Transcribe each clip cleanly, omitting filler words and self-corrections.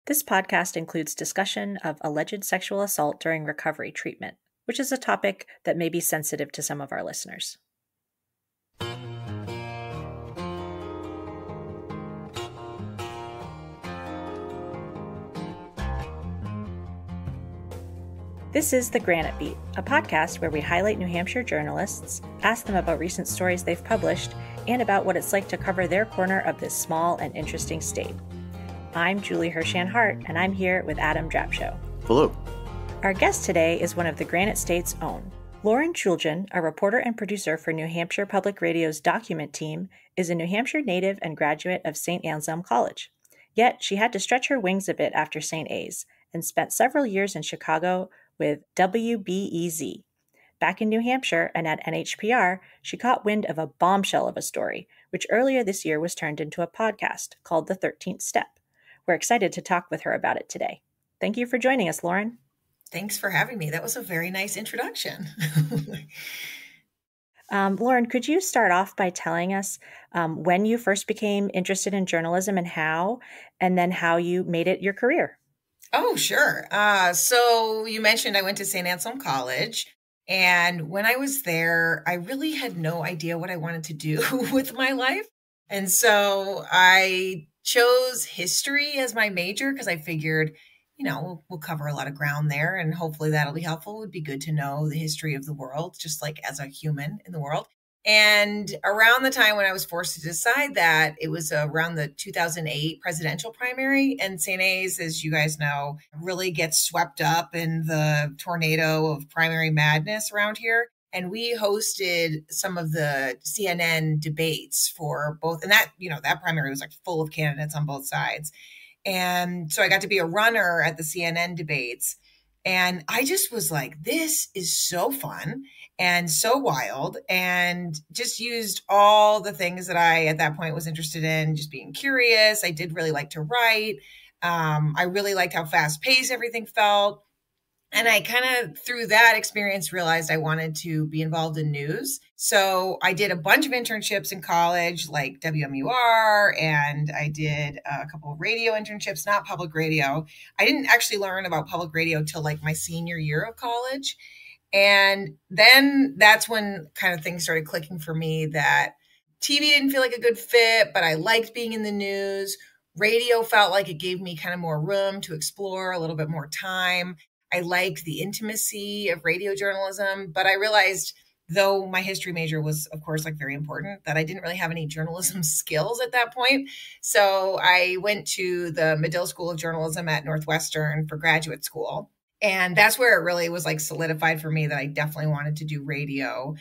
This podcast includes discussion of alleged sexual assault during recovery treatment, which is a topic that may be sensitive to some of our listeners. This is the Granite Beat, a podcast where we highlight New Hampshire journalists, ask them about recent stories they've published, and about what it's like to cover their corner of this small and interesting state. I'm Julie Hart, and I'm here with Adam Drapcho. Hello. Our guest today is one of the Granite State's own. Lauren Chooljian, a reporter and producer for New Hampshire Public Radio's document team, is a New Hampshire native and graduate of St. Anselm College. Yet she had to stretch her wings a bit after St. A's and spent several years in Chicago with WBEZ. Back in New Hampshire and at NHPR, she caught wind of a bombshell of a story, which earlier this year was turned into a podcast called The 13th Step. We're excited to talk with her about it today. Thank you for joining us, Lauren. Thanks for having me. That was a very nice introduction. Lauren, could you start off by telling us when you first became interested in journalism and then how you made it your career? Oh, sure. So you mentioned I went to St. Anselm College. And when I was there, I really had no idea what I wanted to do with my life. And so I chose history as my major because I figured, we'll cover a lot of ground there and hopefully that'll be helpful. It would be good to know the history of the world, just like as a human in the world. And around the time when I was forced to decide that, it was around the 2008 presidential primary. And St. A's, as you guys know, really gets swept up in the tornado of primary madness around here. And we hosted some of the CNN debates for both. And that primary was like full of candidates on both sides. And so I got to be a runner at the CNN debates. And I just was like, this is so fun and so wild, and just used all the things that I, at that point, was interested in, just being curious. I did really like to write. I really liked how fast paced everything felt. And I kind of, through that experience, realized I wanted to be involved in news. So I did a bunch of internships in college, like WMUR, and I did a couple of radio internships, not public radio. I didn't actually learn about public radio till like my senior year of college. And then that's when kind of things started clicking for me that TV didn't feel like a good fit, but I liked being in the news. Radio felt like it gave me kind of more room to explore, a little bit more time. I liked the intimacy of radio journalism, but I realized, though my history major was, of course, like very important, that I didn't really have any journalism skills at that point. So I went to the Medill School of Journalism at Northwestern for graduate school. And that's where it really was like solidified for me that I definitely wanted to do radio.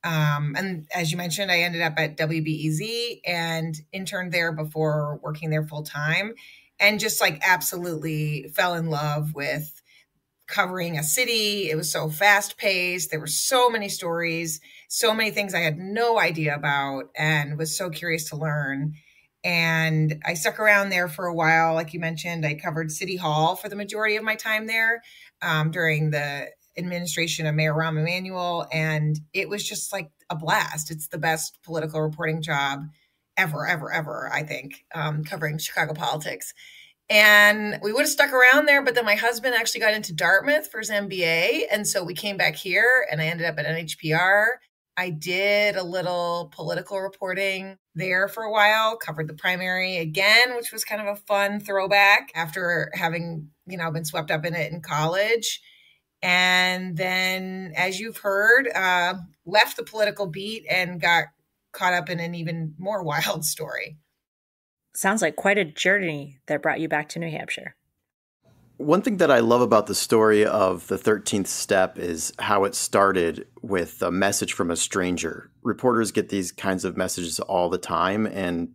And as you mentioned, I ended up at WBEZ and interned there before working there full time, and just like absolutely fell in love with covering a city. It was so fast paced. There were so many stories, so many things I had no idea about and was so curious to learn. And I stuck around there for a while. Like you mentioned, I covered City Hall for the majority of my time there during the administration of Mayor Rahm Emanuel. And it was just like a blast. It's the best political reporting job ever, I think, covering Chicago politics. And we would have stuck around there, but then my husband actually got into Dartmouth for his MBA. And so we came back here and I ended up at NHPR. I did a little political reporting there for a while, covered the primary again, which was kind of a fun throwback after having, been swept up in it in college. And then, as you've heard, left the political beat and got caught up in an even more wild story. Sounds like quite a journey that brought you back to New Hampshire. One thing that I love about the story of the 13th Step is how it started with a message from a stranger. Reporters get these kinds of messages all the time. And,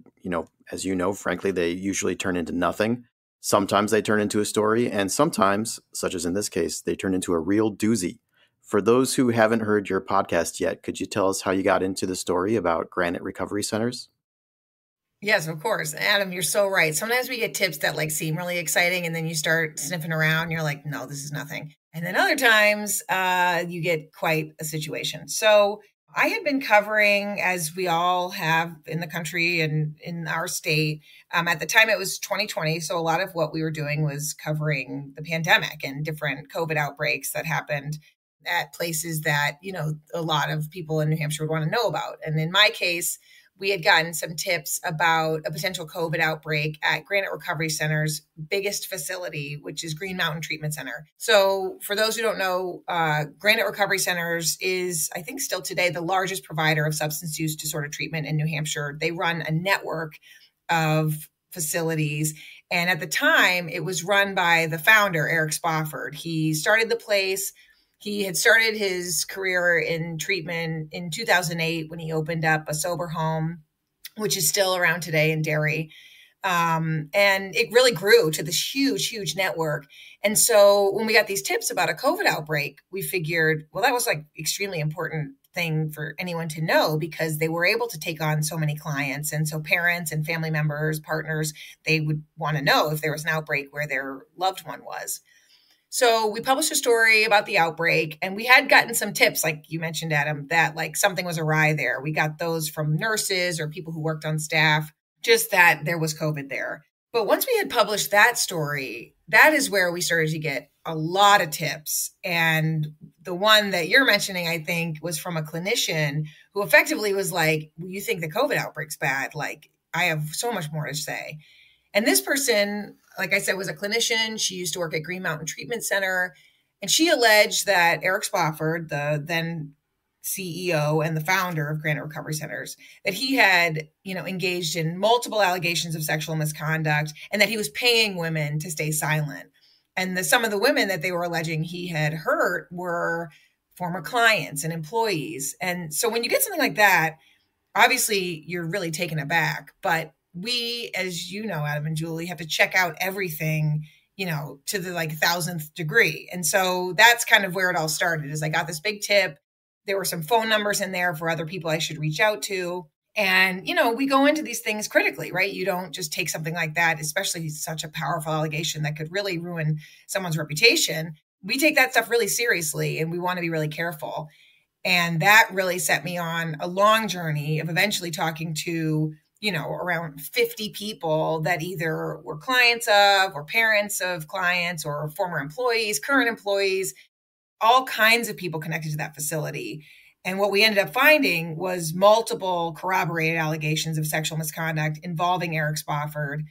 as you know, frankly, they usually turn into nothing. Sometimes they turn into a story. And sometimes, such as in this case, they turn into a real doozy. For those who haven't heard your podcast yet, could you tell us how you got into the story about Granite Recovery Centers? Yes, of course. Adam, you're so right. Sometimes we get tips that like seem really exciting and then you start sniffing around and you're like, no, this is nothing. And then other times you get quite a situation. So I had been covering, as we all have in the country and in our state, at the time it was 2020. So a lot of what we were doing was covering the pandemic and different COVID outbreaks that happened at places that, a lot of people in New Hampshire would want to know about. And in my case, we had gotten some tips about a potential COVID outbreak at Granite Recovery Center's biggest facility, which is Green Mountain Treatment Center. So for those who don't know, Granite Recovery Centers is, I think still today, the largest provider of substance use disorder treatment in New Hampshire. They run a network of facilities. And at the time, it was run by the founder, Eric Spofford. He started the place. He had started his career in treatment in 2008 when he opened up a sober home, which is still around today in Derry. And it really grew to this huge, huge network. And so when we got these tips about a COVID outbreak, we figured, well, that was like extremely important thing for anyone to know because they were able to take on so many clients. And so parents and family members, partners, they would want to know if there was an outbreak where their loved one was. So we published a story about the outbreak, and we had gotten some tips, like you mentioned, Adam, that like something was awry there. We got those from nurses or people who worked on staff, just that there was COVID there. But once we had published that story, that is where we started to get a lot of tips. And the one that you're mentioning, I think, was from a clinician who effectively was like, well, you think the COVID outbreak's bad? Like, I have so much more to say. And this person, like I said, was a clinician. She used to work at Green Mountain Treatment Center. And she alleged that Eric Spofford, the then CEO and the founder of Granite Recovery Centers, that he had, engaged in multiple allegations of sexual misconduct and that he was paying women to stay silent. And some of the women that they were alleging he had hurt were former clients and employees. And so when you get something like that, obviously you're really taken aback. But we, as you know, Adam and Julie, have to check out everything, to the 1,000th degree. And so that's kind of where it all started, is I got this big tip. There were some phone numbers in there for other people I should reach out to. And, we go into these things critically, right? You don't just take something like that, especially such a powerful allegation that could really ruin someone's reputation. We take that stuff really seriously, and we want to be really careful. And that really set me on a long journey of eventually talking to around 50 people that either were clients of or parents of clients or former employees, current employees, all kinds of people connected to that facility. And what we ended up finding was multiple corroborated allegations of sexual misconduct involving Eric Spofford,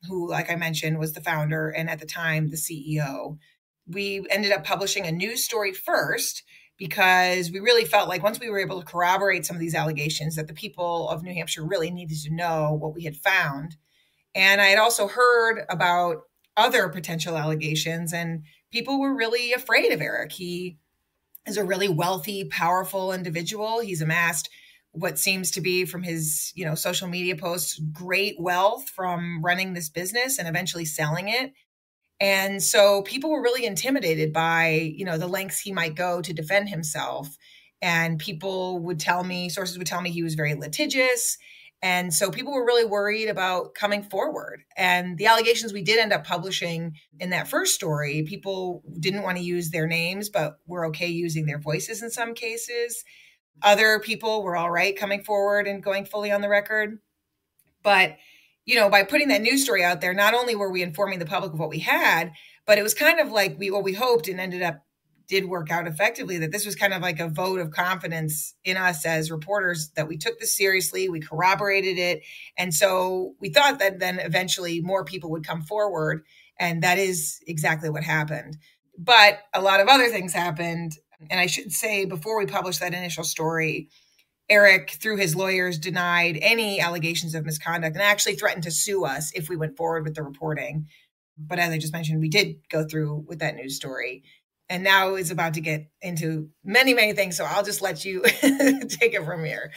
who, like I mentioned, was the founder and at the time the CEO. We ended up publishing a news story first, because we really felt like once we were able to corroborate some of these allegations, that the people of New Hampshire really needed to know what we had found. And I had also heard about other potential allegations, and people were really afraid of Eric. He is a really wealthy, powerful individual. He's amassed what seems to be, from his, social media posts, great wealth from running this business and eventually selling it. And so people were really intimidated by, the lengths he might go to defend himself. And sources would tell me he was very litigious. And so people were really worried about coming forward. And the allegations we did end up publishing in that first story, people didn't want to use their names, but were okay using their voices in some cases. Other people were all right coming forward and going fully on the record. But by putting that news story out there, not only were we informing the public of what we had, but it was kind of like what we hoped and did work out effectively, that this was kind of like a vote of confidence in us as reporters, that we took this seriously, we corroborated it. And so we thought that then eventually more people would come forward. And that is exactly what happened. But a lot of other things happened. And I should say, before we published that initial story, Eric, through his lawyers, denied any allegations of misconduct and actually threatened to sue us if we went forward with the reporting. But as I just mentioned, we did go through with that news story. And now is about to get into many, many things. So I'll just let you take it from here.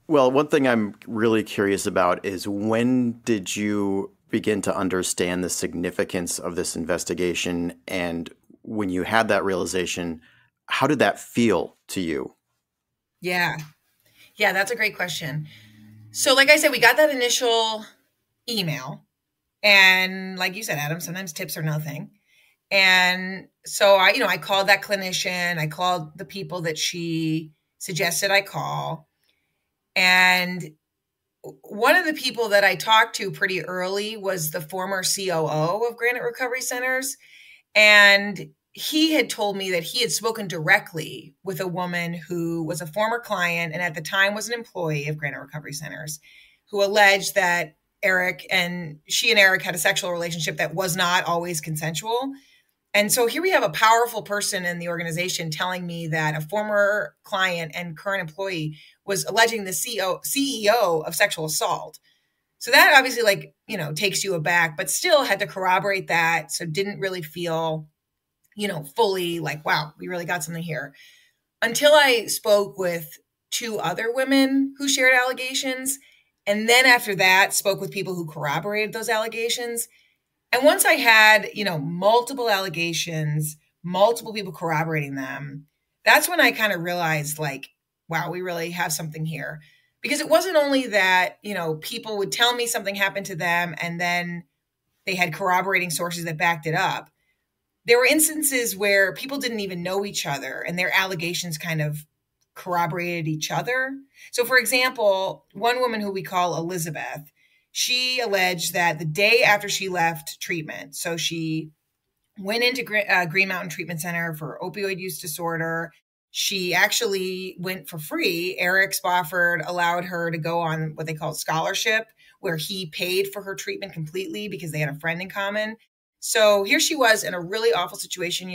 Well, one thing I'm really curious about is, when did you begin to understand the significance of this investigation? And when you had that realization, how did that feel to you? Yeah, that's a great question. So like I said, we got that initial email. And like you said, Adam, sometimes tips are nothing. And so I called that clinician. I called the people that she suggested I call. And one of the people that I talked to pretty early was the former COO of Granite Recovery Centers. And he had told me that he had spoken directly with a woman who was a former client and at the time was an employee of Granite Recovery Centers, who alleged that she and Eric had a sexual relationship that was not always consensual. And so here we have a powerful person in the organization telling me that a former client and current employee was alleging the CEO of sexual assault. So that obviously takes you aback, but still had to corroborate that. So didn't really feel, fully like, wow, we really got something here. Until I spoke with two other women who shared allegations. And then after that, spoke with people who corroborated those allegations. And once I had, multiple allegations, multiple people corroborating them, that's when I kind of realized wow, we really have something here. Because it wasn't only that, people would tell me something happened to them and then they had corroborating sources that backed it up. There were instances where people didn't even know each other and their allegations kind of corroborated each other. So for example, one woman who we call Elizabeth, she alleged that the day after she left treatment, so she went into Green Mountain Treatment Center for opioid use disorder. She actually went for free. Eric Spofford allowed her to go on what they call scholarship, where he paid for her treatment completely because they had a friend in common. So here she was in a really awful situation.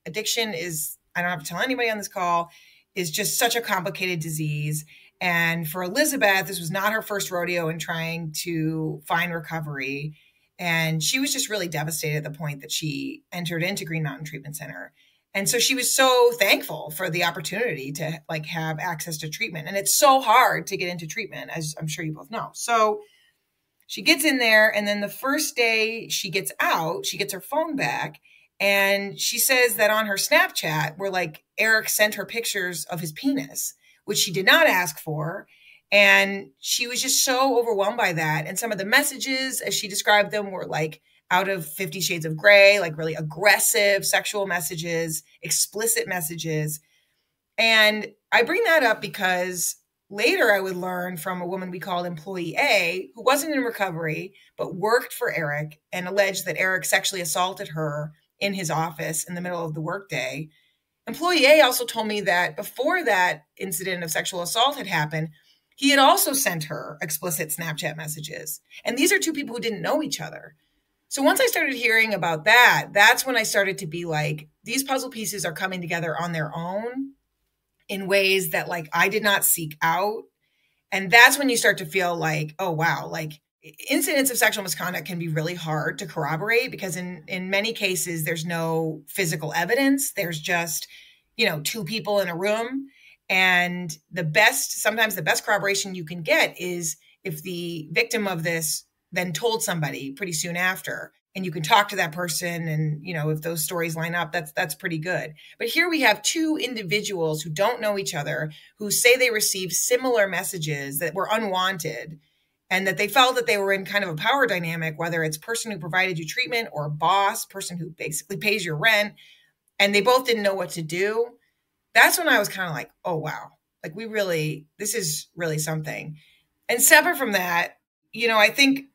Addiction is, I don't have to tell anybody on this call, is just such a complicated disease. And for Elizabeth, this was not her first rodeo in trying to find recovery. And she was just really devastated at the point that she entered into Green Mountain Treatment Center. And so she was so thankful for the opportunity to have access to treatment. And it's so hard to get into treatment, as I'm sure you both know. So she gets in there, and then the first day she gets out, she gets her phone back. And she says that on her Snapchat, where Eric sent her pictures of his penis, which she did not ask for. And she was just so overwhelmed by that. And some of the messages, as she described them, were out of 50 Shades of Grey, really aggressive sexual messages, explicit messages. And I bring that up because later I would learn from a woman we called Employee A, who wasn't in recovery, but worked for Eric and alleged that Eric sexually assaulted her in his office in the middle of the workday. Employee A also told me that before that incident of sexual assault had happened, he had also sent her explicit Snapchat messages. And these are two people who didn't know each other. So once I started hearing about that, that's when I started to be these puzzle pieces are coming together on their own in ways that I did not seek out. And that's when you start to feel oh, wow, incidents of sexual misconduct can be really hard to corroborate because in many cases, there's no physical evidence. There's just, two people in a room. And sometimes the best corroboration you can get is if the victim of this then told somebody pretty soon after, and you can talk to that person. And, if those stories line up, that's pretty good. But here we have two individuals who don't know each other, who say they received similar messages that were unwanted, and that they felt that they were in kind of a power dynamic, whether it's person who provided you treatment or a boss, person who basically pays your rent, and they both didn't know what to do. That's when I was kind of oh, wow, this is really something. And separate from that, I think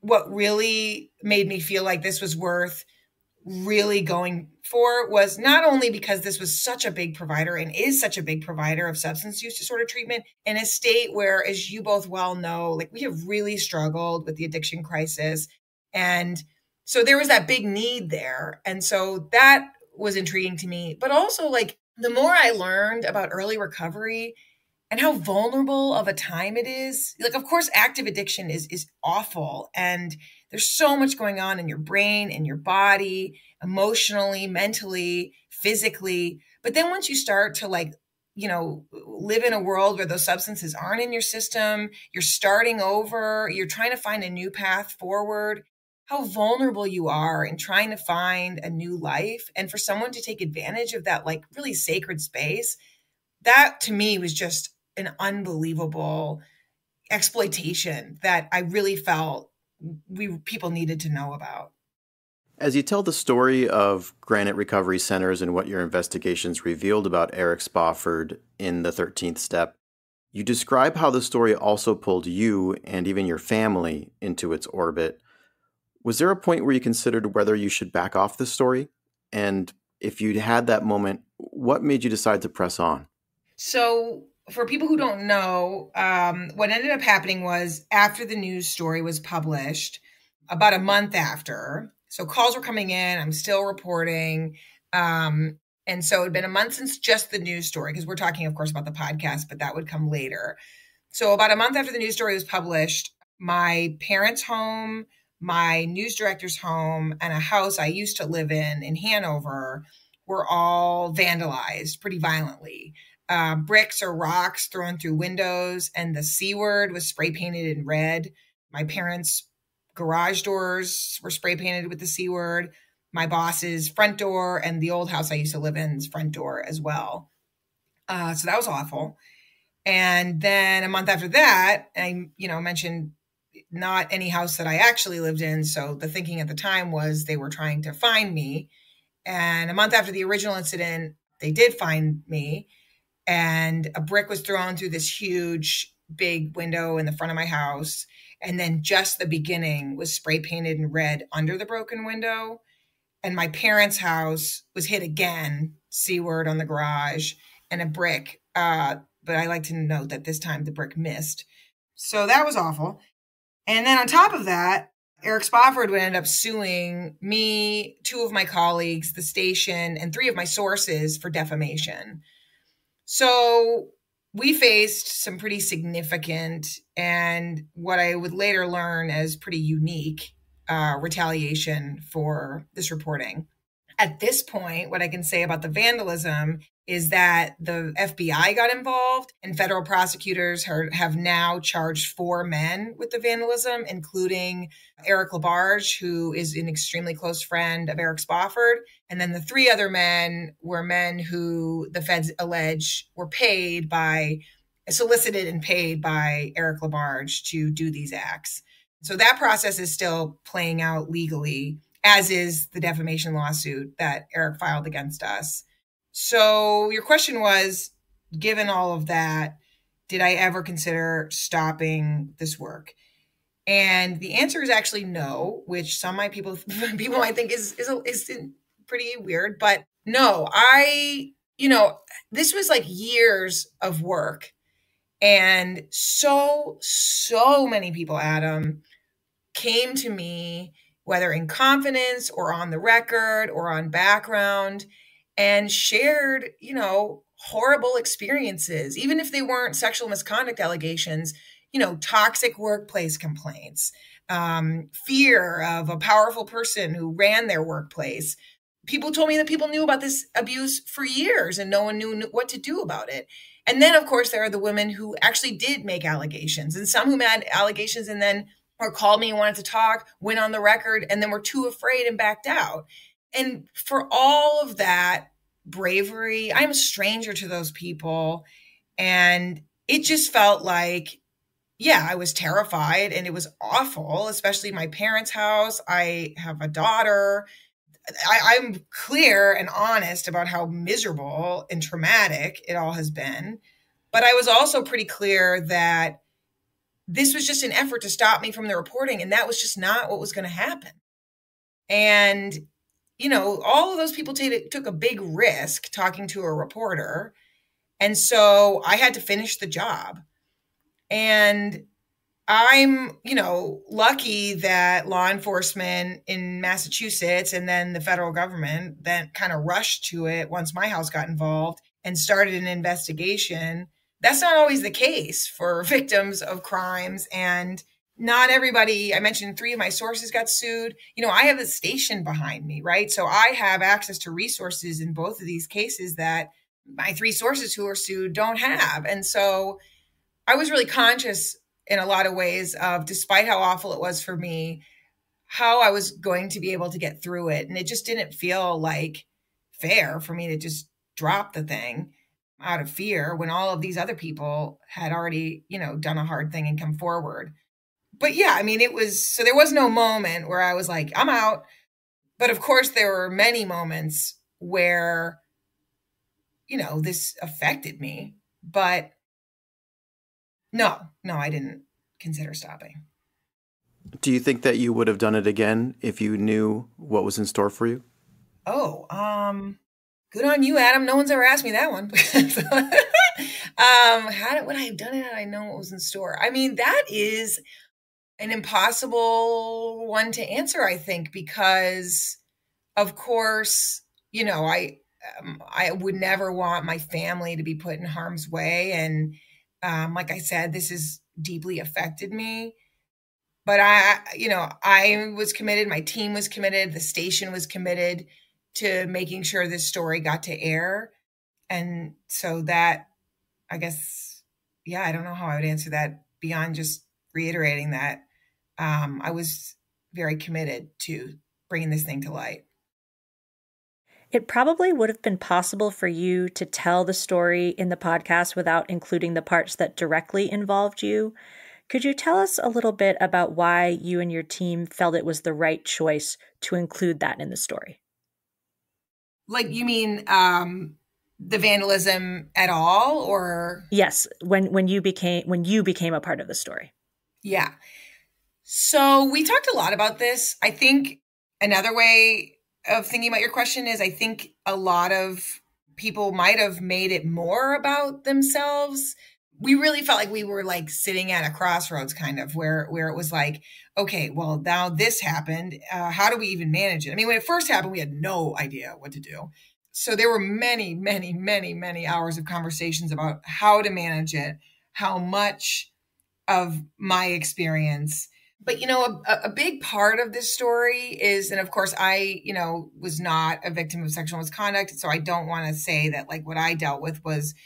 what really made me feel like this was worth really going for was not only because this was such a big provider and is such a big provider of substance use disorder treatment in a state where, as you both well know, we have really struggled with the addiction crisis. And so there was that big need there. And so that was intriguing to me. But also the more I learned about early recovery and how vulnerable of a time it is, of course, active addiction is awful. And there's so much going on in your brain, in your body, emotionally, mentally, physically. But then once you start to live in a world where those substances aren't in your system, you're starting over, you're trying to find a new path forward, how vulnerable you are in trying to find a new life. And for someone to take advantage of that, really sacred space, that to me was just an unbelievable exploitation that I really felt people needed to know about. As you tell the story of Granite Recovery Centers and what your investigations revealed about Eric Spofford in the 13th Step, you describe how the story also pulled you and even your family into its orbit. Was there a point where you considered whether you should back off the story? And if you'd had that moment, what made you decide to press on? So for people who don't know, what ended up happening was after the news story was published, about a month after, so calls were coming in, I'm still reporting. And so it had been a month since just the news story, because we're talking, of course, about the podcast, but that would come later. So about a month after the news story was published, my parents' home, my news director's home, and a house I used to live in Hanover were all vandalized pretty violently. Bricks or rocks thrown through windows, and the C word was spray painted in red. My parents' garage doors were spray painted with the C word. My boss's front door and the old house I used to live in's front door as well. So that was awful. And then a month after that, I, mentioned not any house that I actually lived in. So the thinking at the time was they were trying to find me. And a month after the original incident, they did find me. And a brick was thrown through this huge, big window in the front of my house. And then just the beginning was spray painted in red under the broken window. And my parents' house was hit again, C word on the garage, and a brick. But I like to note that this time the brick missed. So that was awful. And then on top of that, Eric Spofford would end up suing me, 2 of my colleagues, the station, and 3 of my sources for defamation. So we faced some pretty significant and what I would later learn as pretty unique retaliation for this reporting. At this point, what I can say about the vandalism is that the FBI got involved and federal prosecutors have now charged 4 men with the vandalism, including Eric Labarge, who is an extremely close friend of Eric Spofford. And then the 3 other men were men who the feds allege were solicited and paid by Eric Labarge to do these acts. So that process is still playing out legally, as is the defamation lawsuit that Eric filed against us. So your question was, given all of that, did I ever consider stopping this work? And the answer is actually no, which some people might think is pretty weird, but no, this was like years of work. And so many people, Adam, came to me, whether in confidence or on the record or on background, and shared, horrible experiences, even if they weren't sexual misconduct allegations, toxic workplace complaints, fear of a powerful person who ran their workplace. People told me that people knew about this abuse for years and no one knew what to do about it. And then, of course, there are the women who actually did make allegations, and some who made allegations and then or called me and wanted to talk, went on the record, and then were too afraid and backed out. And for all of that bravery, I'm a stranger to those people. And it just felt like, I was terrified and it was awful, especially my parents' house. I have a daughter. I'm clear and honest about how miserable and traumatic it all has been. But I was also pretty clear that this was just an effort to stop me from the reporting. And that was just not what was going to happen. And, all of those people took a big risk talking to a reporter. And so I had to finish the job. And I'm, lucky that law enforcement in Massachusetts and then the federal government then kind of rushed to it once my house got involved and started an investigation. That's not always the case for victims of crimes. And not everybody, I mentioned 3 of my sources got sued. I have a station behind me, right? So I have access to resources in both of these cases that my 3 sources who are sued don't have. And so I was really conscious in a lot of ways of, despite how awful it was for me, how I was going to be able to get through it. And it just didn't feel like fair for me to just drop the thing out of fear when all of these other people had already, done a hard thing and come forward. But there was no moment where I was like, I'm out. But of course, there were many moments where, this affected me. But no, I didn't consider stopping. Do you think that you would have done it again if you knew what was in store for you? Oh, good on you, Adam. No one's ever asked me that one. Would I have done it had I known what was in store? I mean, that is an impossible one to answer, I think, because of course, I would never want my family to be put in harm's way. And like I said, this has deeply affected me. But I was committed. My team was committed. The station was committed to making sure this story got to air. And so that, I guess, I don't know how I would answer that beyond just reiterating that I was very committed to bringing this thing to light. It probably would have been possible for you to tell the story in the podcast without including the parts that directly involved you. Could you tell us a little bit about why you and your team felt it was the right choice to include that in the story? Like, you mean the vandalism at all, or? Yes, when you became a part of the story. Yeah. So we talked a lot about this. I think another way of thinking about your question is I think a lot of people might have made it more about themselves. We really felt like we were like sitting at a crossroads kind of where it was like, okay, well, now this happened. How do we even manage it? I mean, when it first happened, we had no idea what to do. So there were many, many, many, many hours of conversations about how to manage it, how much of my experience. But, a big part of this story is, and of course, I, was not a victim of sexual misconduct. So I don't want to say that like what I dealt with was,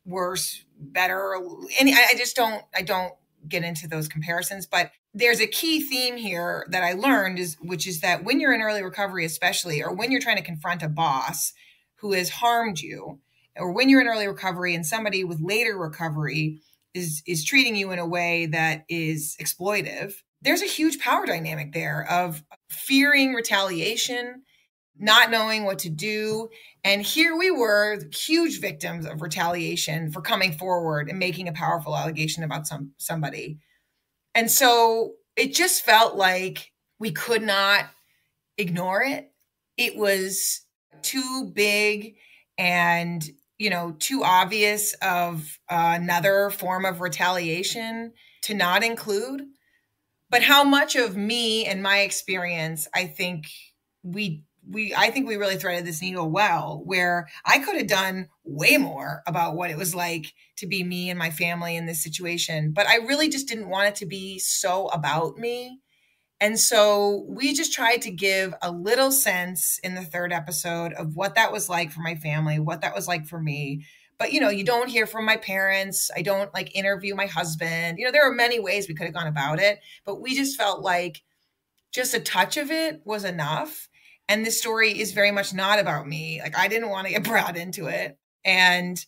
worse, better. And I don't get into those comparisons. But there's a key theme here that I learned which is that when you're in early recovery, especially, or when you're trying to confront a boss who has harmed you, or when you're in early recovery and somebody with later recovery is treating you in a way that is exploitive, there's a huge power dynamic there of fearing retaliation, not knowing what to do. And here we were, huge victims of retaliation for coming forward and making a powerful allegation about somebody. And so it just felt like we could not ignore it. It was too big and too obvious of another form of retaliation to not include. But how much of me and my experience, I think we really threaded this needle well, where I could have done way more about what it was like to be me and my family in this situation. But I really just didn't want it to be so about me. And so we just tried to give a little sense in the third episode of what that was like for my family, what that was like for me. But, you don't hear from my parents. I don't interview my husband. There are many ways we could have gone about it, but we just felt like just a touch of it was enough. And this story is very much not about me. I didn't want to get brought into it. And,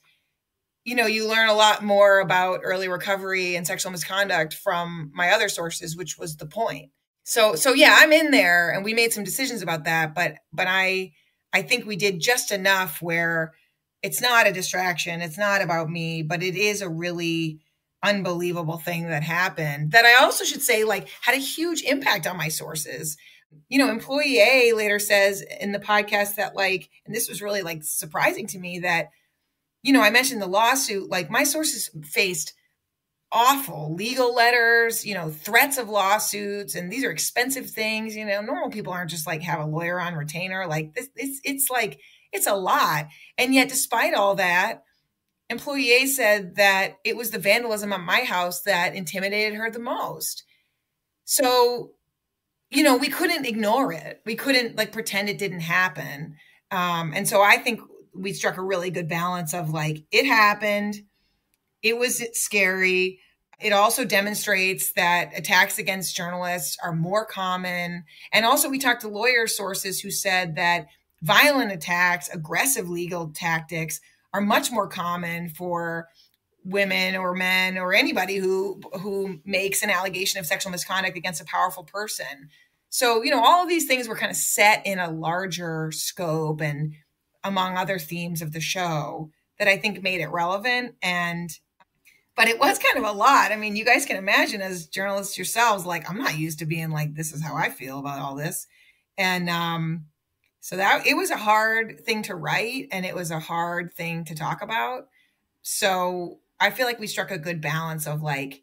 you learn a lot more about early recovery and sexual misconduct from my other sources, which was the point. So yeah, I'm in there and we made some decisions about that, but I think we did just enough where it's not a distraction. It's not about me, but it is a really unbelievable thing that happened that I also should say had a huge impact on my sources. Employee A later says in the podcast that and this was really surprising to me that, I mentioned the lawsuit, my sources faced awful legal letters, threats of lawsuits, and these are expensive things. Normal people aren't just have a lawyer on retainer. It's a lot. And yet, despite all that, employee A said that it was the vandalism at my house that intimidated her the most. So, we couldn't ignore it. We couldn't pretend it didn't happen. And so I think we struck a really good balance of it happened. It was scary. It also demonstrates that attacks against journalists are more common. And also we talked to lawyer sources who said that violent attacks, aggressive legal tactics are much more common for women or men or anybody who makes an allegation of sexual misconduct against a powerful person. So, all of these things were kind of set in a larger scope and among other themes of the show that I think made it relevant. But it was kind of a lot. I mean, you guys can imagine as journalists yourselves, like, I'm not used to being like, this is how I feel about all this. And so that it was a hard thing to write, and it was a hard thing to talk about. So I feel like we struck a good balance of like,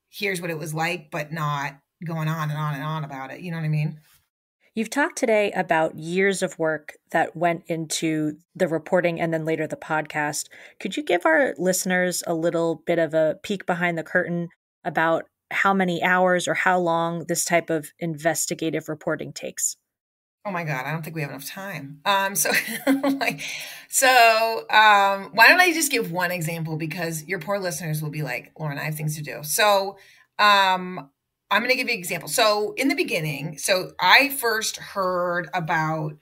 here's what it was like, but not going on and on and on about it. You know what I mean? You've talked today about years of work that went into the reporting and then later the podcast. Could you give our listeners a little bit of a peek behind the curtain about how many hours or how long this type of investigative reporting takes? Oh my God, I don't think we have enough time. So why don't I just give one example, because your poor listeners will be like, Lauren, I have things to do. So I'm going to give you an example. So in the beginning, I first heard about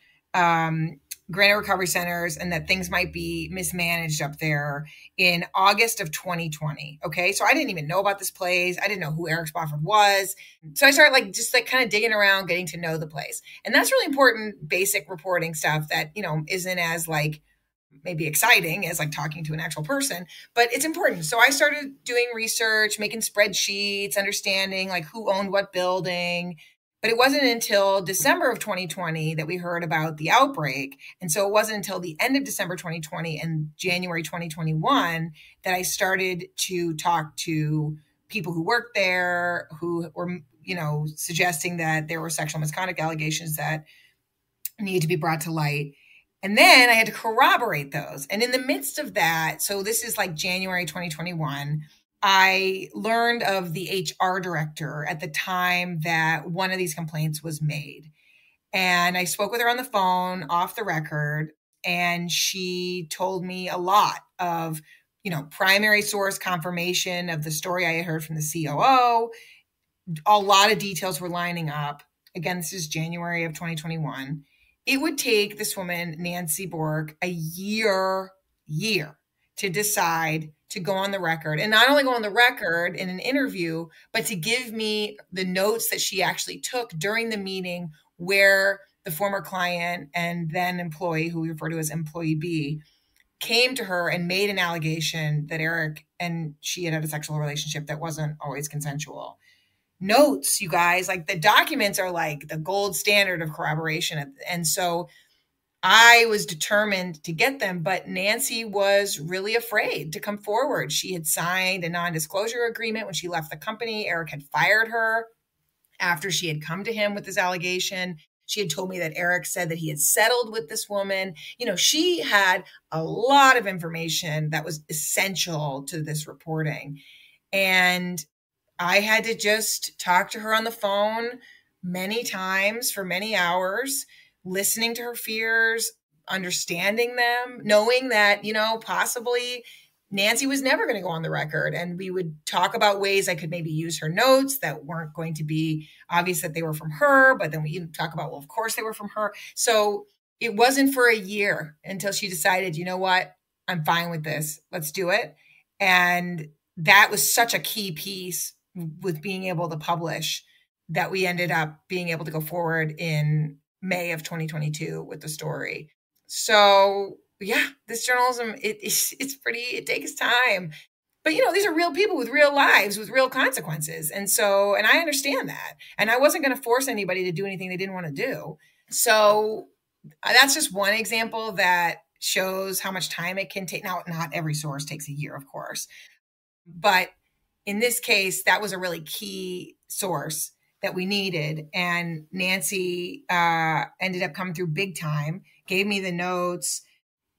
granite recovery centers and that things might be mismanaged up there in August of 2020. Okay. So I didn't even know about this place. I didn't know who Eric Spofford was. So I started just kind of digging around, getting to know the place. And that's really important, basic reporting stuff that, isn't as maybe exciting as talking to an actual person, but it's important. So I started doing research, making spreadsheets, understanding who owned what building. But it wasn't until December of 2020 that we heard about the outbreak. And so it wasn't until the end of December 2020 and January 2021 that I started to talk to people who worked there, who were, suggesting that there were sexual misconduct allegations that needed to be brought to light. And then I had to corroborate those. And in the midst of that, so this is January 2021, I learned of the HR director at the time that one of these complaints was made. And I spoke with her on the phone off the record, and she told me a lot of, primary source confirmation of the story I had heard from the COO. A lot of details were lining up. Again, this is January of 2021. It would take this woman, Nancy Bork, a year to decide to go on the record, and not only go on the record in an interview, but to give me the notes that she actually took during the meeting where the former client and then employee, who we refer to as employee B, came to her and made an allegation that Eric and she had a sexual relationship that wasn't always consensual. Notes, you guys, the documents are the gold standard of corroboration. And so I was determined to get them, but Nancy was really afraid to come forward. She had signed a non-disclosure agreement when she left the company. Eric had fired her after she had come to him with this allegation. She had told me that Eric said that he had settled with this woman. She had a lot of information that was essential to this reporting. And I had to just talk to her on the phone many times for many hours, listening to her fears, understanding them, knowing that, possibly Nancy was never going to go on the record. And we would talk about ways I could maybe use her notes that weren't going to be obvious that they were from her. But then we talk about, well, of course they were from her. So it wasn't for a year until she decided, you know what, I'm fine with this. Let's do it. And that was such a key piece with being able to publish that we ended up being able to go forward in May of 2022 with the story. So yeah, this journalism, it takes time, but these are real people with real lives, with real consequences. And I understand that. And I wasn't going to force anybody to do anything they didn't want to do. So that's just one example that shows how much time it can take. Now, not every source takes a year, of course, but in this case, that was a really key source that we needed. And Nancy ended up coming through big time, gave me the notes.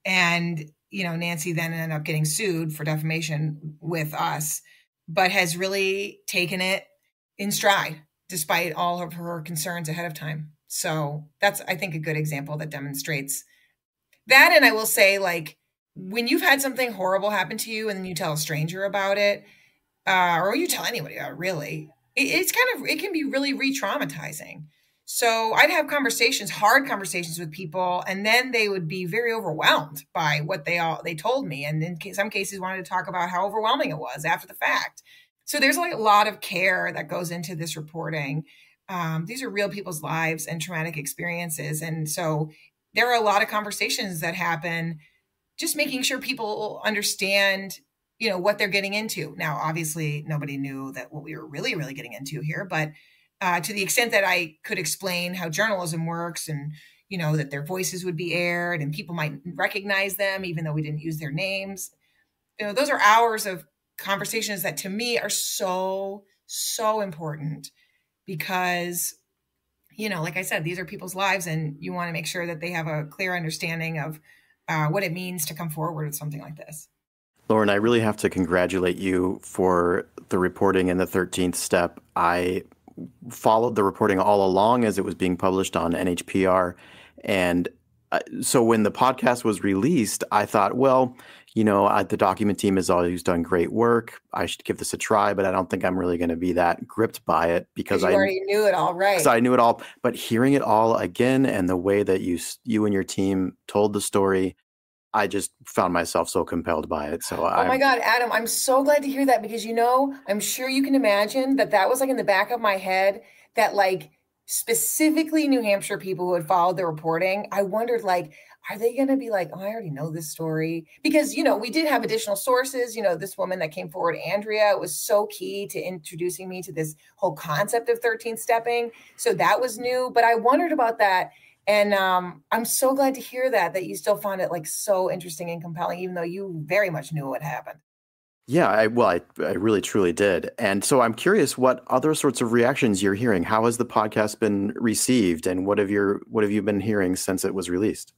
And, Nancy then ended up getting sued for defamation with us, but has really taken it in stride despite all of her concerns ahead of time. So that's, I think, a good example that demonstrates that. And I will say, when you've had something horrible happen to you and then you tell a stranger about it, or you tell anybody about it, really, it can be really re-traumatizing. So I'd have hard conversations with people, and then they would be very overwhelmed by what they told me. And in some cases wanted to talk about how overwhelming it was after the fact. So there's a lot of care that goes into this reporting. these are real people's lives and traumatic experiences. And so there are a lot of conversations that happen, just making sure people understand, what they're getting into. Now, obviously, nobody knew that what we were really, really getting into here, but to the extent that I could explain how journalism works and, that their voices would be aired and people might recognize them, even though we didn't use their names. Those are hours of conversations that to me are so, so important because, like I said, these are people's lives and you want to make sure that they have a clear understanding of what it means to come forward with something like this. Lauren, I really have to congratulate you for the reporting in the 13th Step. I followed the reporting all along as it was being published on NHPR. And so when the podcast was released, I thought, well, the document team has always done great work. I should give this a try, but I don't think I'm really going to be that gripped by it because I already knew it all, right? Because I knew it all. But hearing it all again and the way that you and your team told the story, I just found myself so compelled by it. So oh my God, Adam, I'm so glad to hear that because, I'm sure you can imagine that was like in the back of my head that like specifically New Hampshire people who had followed the reporting, I wondered like, are they going to be like, oh, I already know this story? Because, we did have additional sources, this woman that came forward, Andrea, was so key to introducing me to this whole concept of 13th stepping. So that was new, but I wondered about that. And I'm so glad to hear that you still found it like so interesting and compelling, even though you very much knew what happened. Yeah, I really, truly did. And so I'm curious what other sorts of reactions you're hearing. How has the podcast been received and what have you been hearing since it was released?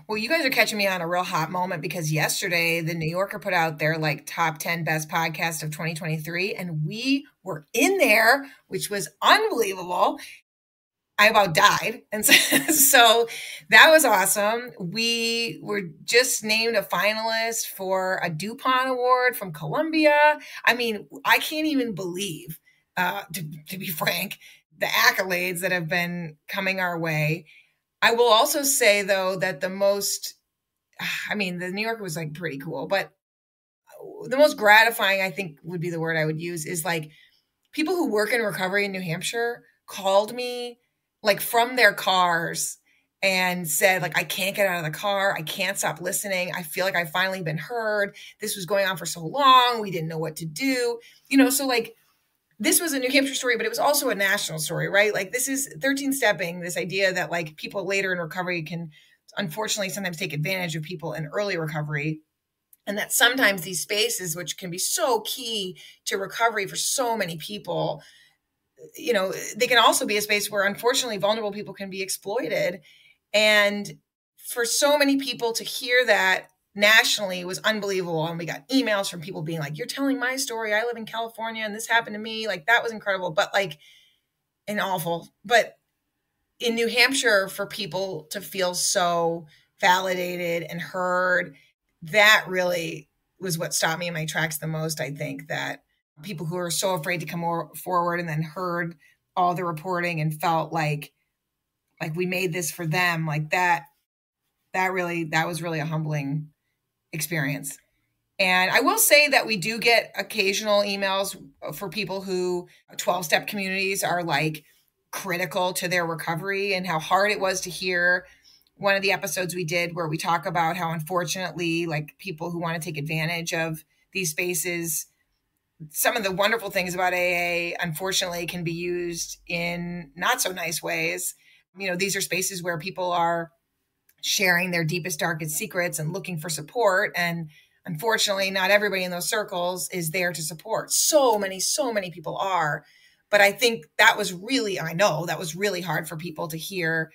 Well, you guys are catching me on a real hot moment because yesterday the New Yorker put out their like top 10 best podcast of 2023 and we were in there, which was unbelievable. I about died. And so that was awesome. We were just named a finalist for a DuPont Award from Columbia. I mean, I can't even believe, to be frank, the accolades that have been coming our way. I will also say, though, that the New Yorker was like pretty cool, but the most gratifying, I think would be the word I would use, is like people who work in recovery in New Hampshire called me like from their cars and said like, I can't get out of the car. I can't stop listening. I feel like I've finally been heard. This was going on for so long. We didn't know what to do, so like this was a New Hampshire story, but it was also a national story, right? Like this is 13 stepping, this idea that like people later in recovery can unfortunately sometimes take advantage of people in early recovery. And that sometimes these spaces, which can be so key to recovery for so many people, they can also be a space where unfortunately vulnerable people can be exploited. And for so many people to hear that nationally was unbelievable. And we got emails from people being like, you're telling my story. I live in California and this happened to me. Like that was incredible, but and awful. But in New Hampshire, for people to feel so validated and heard, that really was what stopped me in my tracks the most. I think that people who are so afraid to come forward and then heard all the reporting and felt like we made this for them, like that was really a humbling experience. And I will say that we do get occasional emails for people who 12-step communities are like critical to their recovery and how hard it was to hear. One of the episodes we did where we talk about how unfortunately like people who want to take advantage of these spaces, some of the wonderful things about AA, unfortunately, can be used in not so nice ways. These are spaces where people are sharing their deepest, darkest secrets and looking for support. And unfortunately, not everybody in those circles is there to support. So many people are. But I think that was really hard for people to hear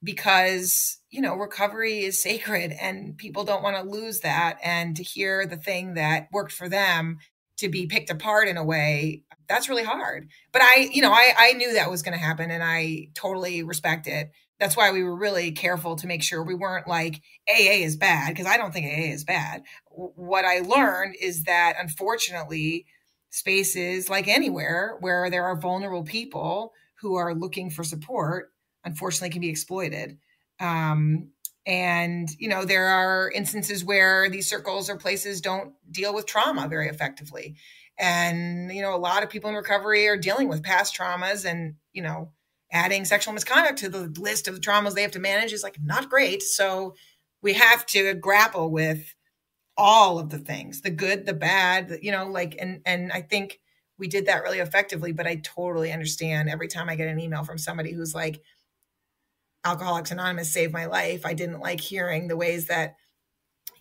because, recovery is sacred and people don't want to lose that. And to hear the thing that worked for them to be picked apart in a way, that's really hard. But I knew that was going to happen and I totally respect it. That's why we were really careful to make sure we weren't like AA is bad, because I don't think AA is bad. What I learned is that unfortunately, spaces like anywhere where there are vulnerable people who are looking for support, unfortunately can be exploited. And, there are instances where these circles or places don't deal with trauma very effectively. And, a lot of people in recovery are dealing with past traumas, and, adding sexual misconduct to the list of traumas they have to manage is like not great. So we have to grapple with all of the things, the good, the bad, and I think we did that really effectively. But I totally understand every time I get an email from somebody who's like, Alcoholics Anonymous saved my life, I didn't like hearing the ways that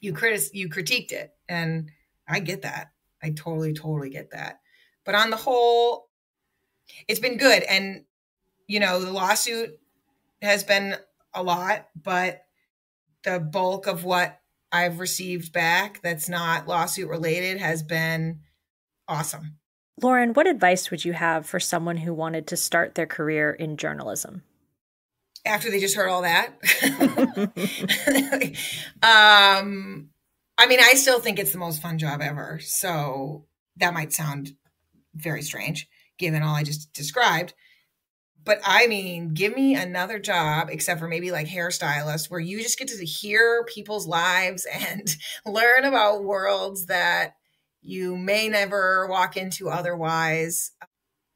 you critiqued it. And I get that. I totally get that. But on the whole, it's been good. And, the lawsuit has been a lot, but the bulk of what I've received back that's not lawsuit related has been awesome. Lauren, what advice would you have for someone who wanted to start their career in journalism? After they just heard all that? I still think it's the most fun job ever. So that might sound very strange given all I just described. But give me another job, except for maybe like hairstylist, where you just get to hear people's lives and learn about worlds that you may never walk into otherwise.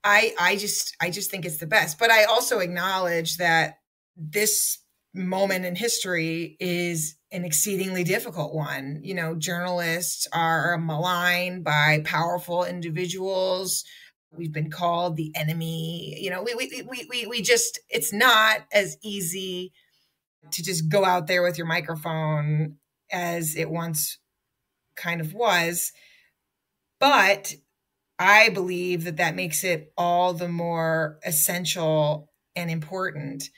I just think it's the best. But I also acknowledge that this moment in history is an exceedingly difficult one. Journalists are maligned by powerful individuals. We've been called the enemy. We just, it's not as easy to just go out there with your microphone as it once kind of was. But I believe that makes it all the more essential and important,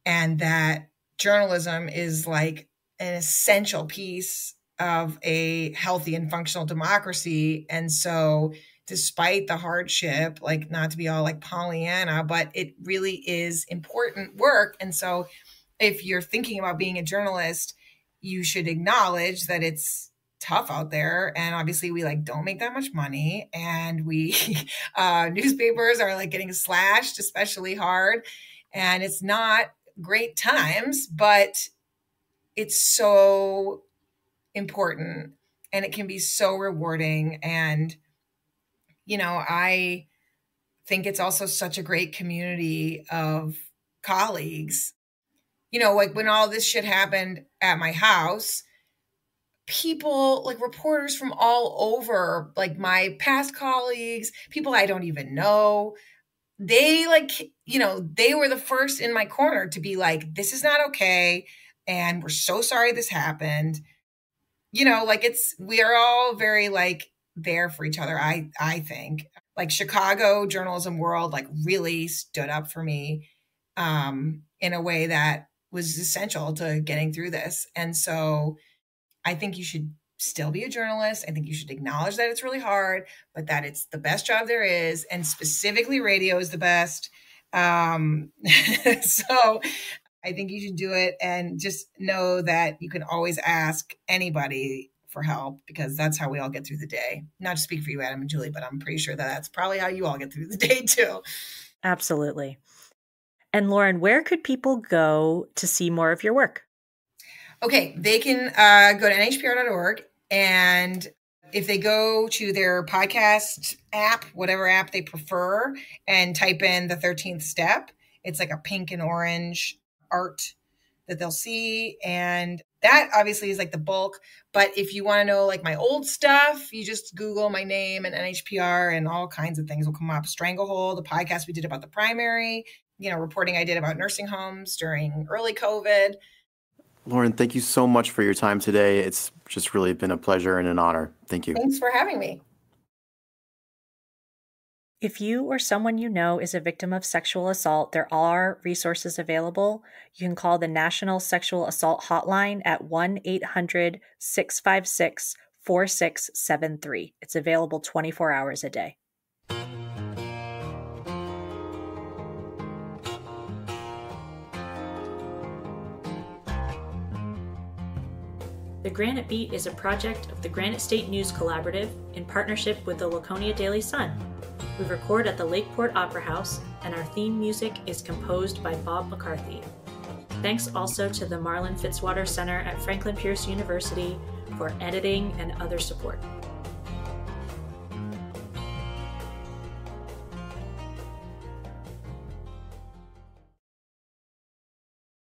and that journalism is like an essential piece of a healthy and functional democracy. And so despite the hardship, like not to be all like Pollyanna, but it really is important work. And so if you're thinking about being a journalist, you should acknowledge that it's tough out there. And obviously we don't make that much money, and we newspapers are getting slashed especially hard, and it's not great times, but it's so important and it can be so rewarding. And I think it's also such a great community of colleagues. When all this shit happened at my house, people, reporters from all over, my past colleagues, people I don't even know, they they were the first in my corner to be like, this is not okay, and we're so sorry this happened. We are all very there for each other. I think Chicago journalism world really stood up for me in a way that was essential to getting through this. And so I think you should still be a journalist. I think you should acknowledge that it's really hard, but that it's the best job there is, and specifically radio is the best. So I think you should do it, and just know that you can always ask anybody for help, because that's how we all get through the day. Not to speak for you, Adam and Julie, but I'm pretty sure that that's probably how you all get through the day too. Absolutely. And Lauren, where could people go to see more of your work? Okay, they can go to nhpr.org, and if they go to their podcast app, whatever app they prefer, and type in the 13th step, it's like a pink and orange art that they'll see. And that obviously is the bulk. But if you want to know my old stuff, you just Google my name and NHPR, and all kinds of things will come up. Stranglehold, the podcast we did about the primary, reporting I did about nursing homes during early COVID. Lauren, thank you so much for your time today. It's just really been a pleasure and an honor. Thank you. Thanks for having me. If you or someone you know is a victim of sexual assault, there are resources available. You can call the National Sexual Assault Hotline at 1-800-656-4673. It's available 24 hours a day. The Granite Beat is a project of the Granite State News Collaborative in partnership with the Laconia Daily Sun. We record at the Lakeport Opera House, and our theme music is composed by Bob McCarthy. Thanks also to the Marlin Fitzwater Center at Franklin Pierce University for editing and other support.